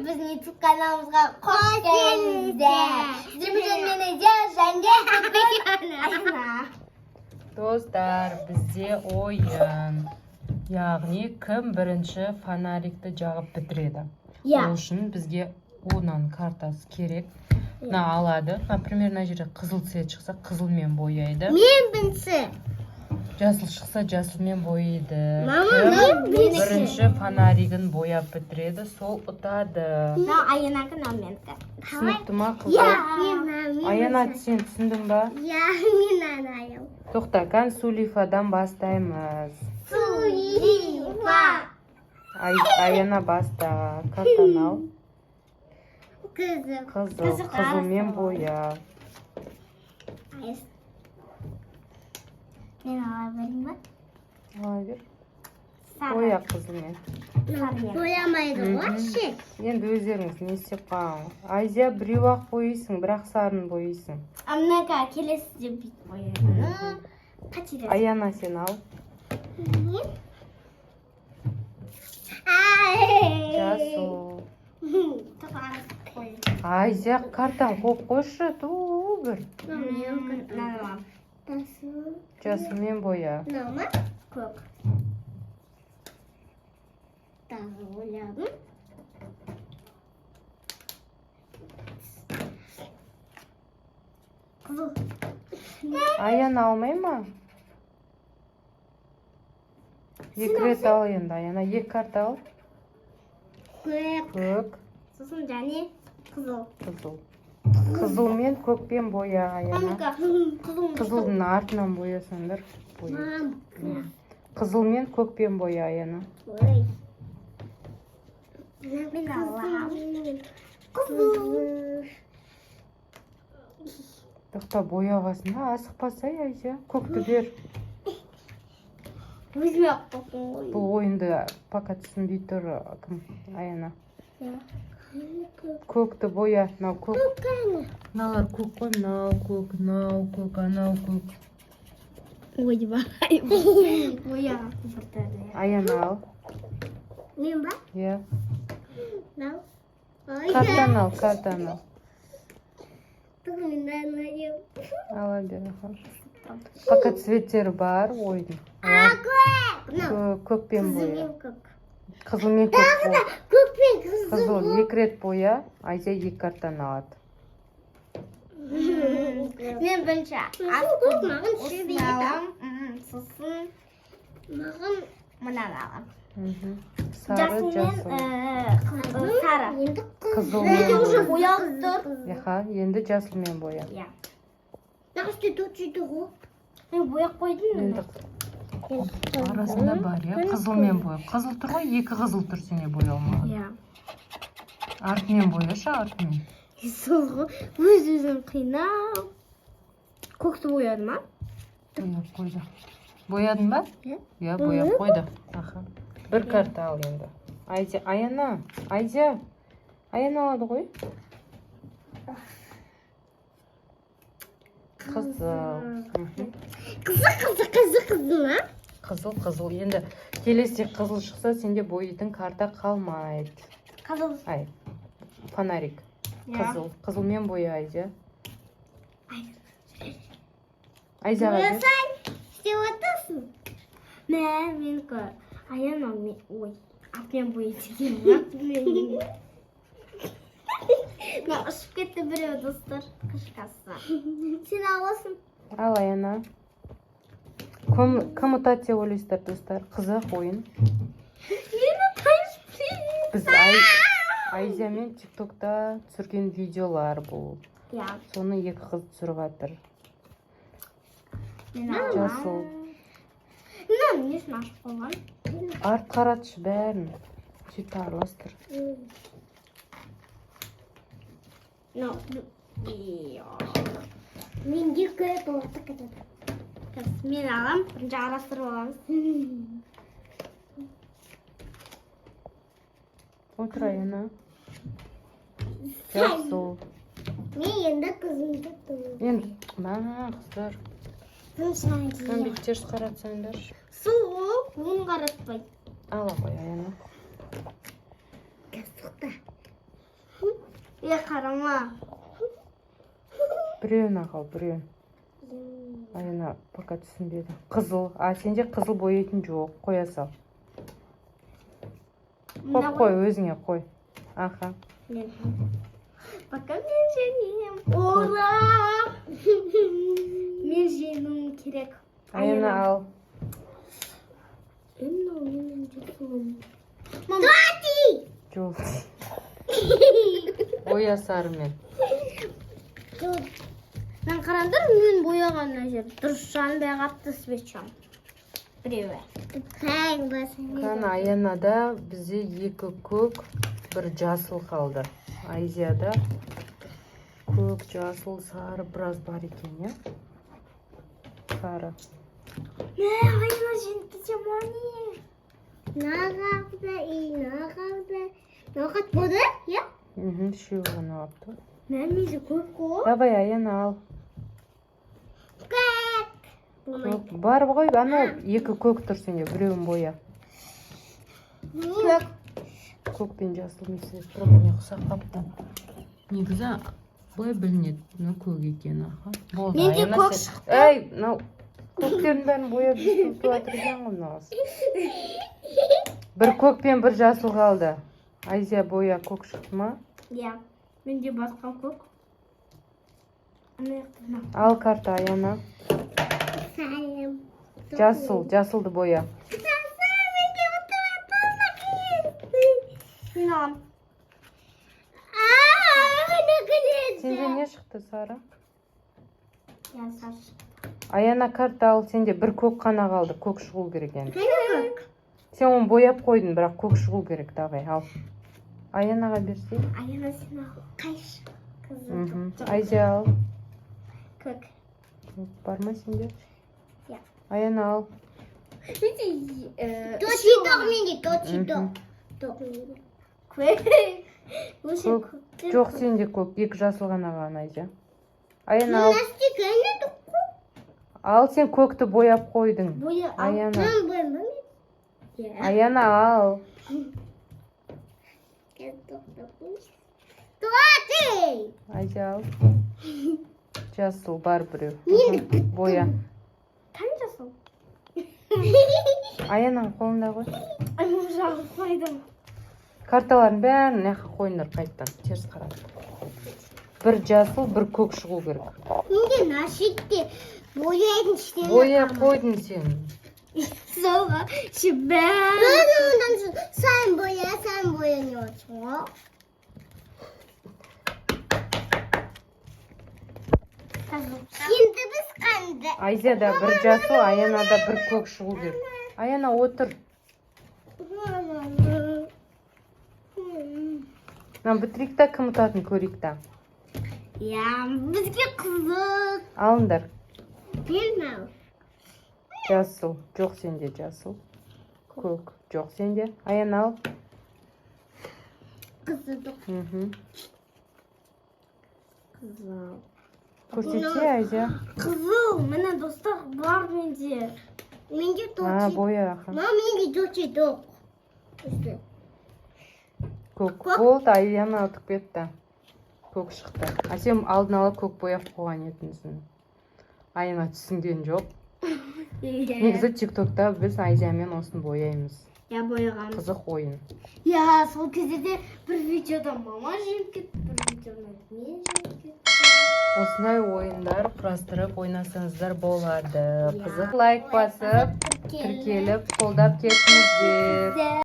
біздің YouTube каналымызға қош келдіңіздер. Сіздермен Надя және Аяна. Достар, бізде ойын. Яғни кім бірінші фонарикті жағып бітіреді. Ол үшін бізге онан картасы керек. Алады. Например, мына жерде қызыл цвет шықса, қызылмен бояйды. Мен бірінші. Жасыл шықса, жасылмен бояйды. Мама, кім бірінші фонаригін бояп бітіреді, сол ұтады. Аянакі менікі. Түсінікті ма, қызыл? Аяна, сен түсіндің ба? Мен анайым. Тоқта, Сулифадан бастаймыз. Сулифа. Аяна баста. Картаны ал. Қызыл. Қызылмен боя. Мен ала берейін ба? Ала бер. Боя қызылмен. Боямайды ғой, ше. Енді өздеріңіз не істеп қалыңыз. Айзия біреу-ақ бояйсың, бірақ сарын бояйсың. Амнаға келесі де бүйтіп бояйды. Қателес. Аяна, сен ал. Жасыл. Айзия, картаны қойып қойшы, бір. Жасылмен боя. Мынау көк. Тағы ойладым. Қызыл. Аяна алмай ма? Екі рет ал енді, Аяна. Екі карта ал. Көк. Сосын және қызыл. Қызыл. Қызылмен көкпен боя, Аяна. Қызылдың артынан боясаңдар. Қызылмен көкпен боя, Аяна. Мен алам. Қызыл. Тоқта, бояғасын. Асықпасай, Айзия. Көкті бер. Өзіме ақ тоқын ғой. Бұл ойынды пока түсінбей тұр, кім? Аяна. Көкті боя. Мынау көк. Мыналар көк қой. Мынау көк, мынау көк, анау көк. Ойбай. Боя. Аяна ал. Мен ба? Иә. Мынау. Картаны ал, картаны ал. Мен Ала бер. Пока цветтері бар ойын. Көкпен боя. Қызылмен көк боя. Көкпен Қызыл екі рет боя. Айзия екі картаны алады. Мен бірінші маған алам. Сосын маған мынаны алам. Сары, жасыл. Сары. Қызылмен боя. Боялып тұр. Енді жасылмен боя. Нағышты төтшейді ғой. Мен бояп қойдым. Енді арасында бар, иә? Қызылмен боя. Қызыл тұр ғой, екі қызыл тұр сене боя алмаған. Артымен бояшы, артымен. Сол ғой, өз-өзін қинау. Көкті бояды ма? Бояп қойды. Боядың ба? Иә, бояп қойды. Бір карта ал енді. Аяна, Айзия. Аяна алады ғой. Қызыл. Қызыл ма? Қызыл. Енді келесі қызыл шықса, сенде бояйтын карта қалмайды. Қызыл. Фонарик. Қызыл. Қызылмен боя, Айзия. Айзияға бер. Боясай, істеп отырсың. Мен көр. Аяна, ой, апмен бояйды екен. Ұшып кетті біреу, достар. Қышқасы. Сен аласың. Ал, Аяна. Кім ұтады деп ойлайсыздар, достар? Қызық ойын. Мені тайшпен. Біз Айзиямен тиктокта түсірген видеолар бұл. Соны екі қыз түсіріп жатыр. Жасыл. Мынаны несін ашып қойған? Арт қаратшы бәрін. Сөйтіп араластыр. Менде көп болақты кетеді. Мен алам, бірінші арастырып аламыз. Отыр, Аяна. Жасыл. Мен енді қызымды тұмын. Енді, қыздар. Sen bir ters qaratsanlar. Soğuk, bunu qaratmay. Ala qo'y, Аяна. Qasıqda. қарама. Біреуін ақал, біреуін. Аяна пока түсінбеді. Қызыл. Сенде қызыл бояйтын жоқ. Қоя сал. Қой, өзіңе қой. Аха. Пока мен жеңем. Ура! Мен жеңуім керек. Аяна ал. Жоқ. Боя сарымен. Мен қараңдар, мен бояған жер. Дұрыс жанбай қапты свечам. Біреуі. Кән Аянада бізде 2 көк, 1 жасыл қалды. Айзияда көк, жасыл, сары біраз бар екен, я? Сары. Аяна жеңді мани. Нағат болды, я? Үшеу ғана қапты. Мәмізі көк қой. Давай, Аяна ал. Көк бар ғой, анау 2 көк тұр сенде, біреуін боя. Көк. Көк пен жасыл месе біріне ұқсап қапты. Негізі былай білінеді, мынау көк екен, аха. Болды, Менде Аяна көк сен- шықты. Әй, мынау көктерін бәрін бояп жүріп отырған ғой мынағыз. 1 көк пен 1 жасыл қалды. Айзия боя көк шықты ма? Я. Менде басқа көк. Ал карта Аяна. Жасыл, жасылды боя. Сенде не шықты, сары? Я сары. Аяна карта ал, сенде 1 көк қана қалды, көк шығу керек енді. Сен оны бояп қойдың, бірақ көк шығу керек, давай, ал. Аянаға берсей. Аяна сен ал. Қайшы. Айзия ал. Көк. Көк бар ма сенде? Я. Аяна ал. Көк. Жоқ, сенде көк, 2 жасыл ғана қалған Айзия. Аяна ал. Ал, сен көкті бояп қойдың. Аяна. Аяна ал. Айзия ал. Жасыл бар біреу. Боя. Қай жасыл? Аянаның қолында ғой. Аяна жағы қойдым. Карталарын бәрін нәқі қойындар қайттан. Теріс қарады. 1 жасыл, 1 көк шығу керек. Менде нашикте бояйтын іштен. Боя қойдың сен. Соға шібәр. Сән боя не отырсың ғой. Енді біз қанды. Айзияда 1 жасыл, Аянада 1 көк шығу керек. Аяна отыр. Нам бітірейік та, кім ұтатын көрейік та. Я, бізге қызық. Алыңдар. Білмәу. Жасыл. Жоқ сенде жасыл. Көк. Жоқ сенде. Аяна ал. Қызық. Қызық. Көрсетсе, Айзия. Қызыл. Менің достар бар менде. Менде тоқи. Боя аха. Менде тоқи тоқ. Көк болды, Аяна ұтып кетті. Көк шықты. Сен алдын ала көк бояп қойған етінсің. Аяна түсінген жоқ. Негізі тиктокта біз Айзиямен осын бояймыз. Я бояғам. Қызық ойын. Я, сол кезде де бір видеода мама жеңіп кетті, бір видеода мен жеңіп кетті. Осындай ойындар құрастырып ойнасаңыздар болады. Қызық лайк басып, тіркеліп, қолдап кетіңіздер.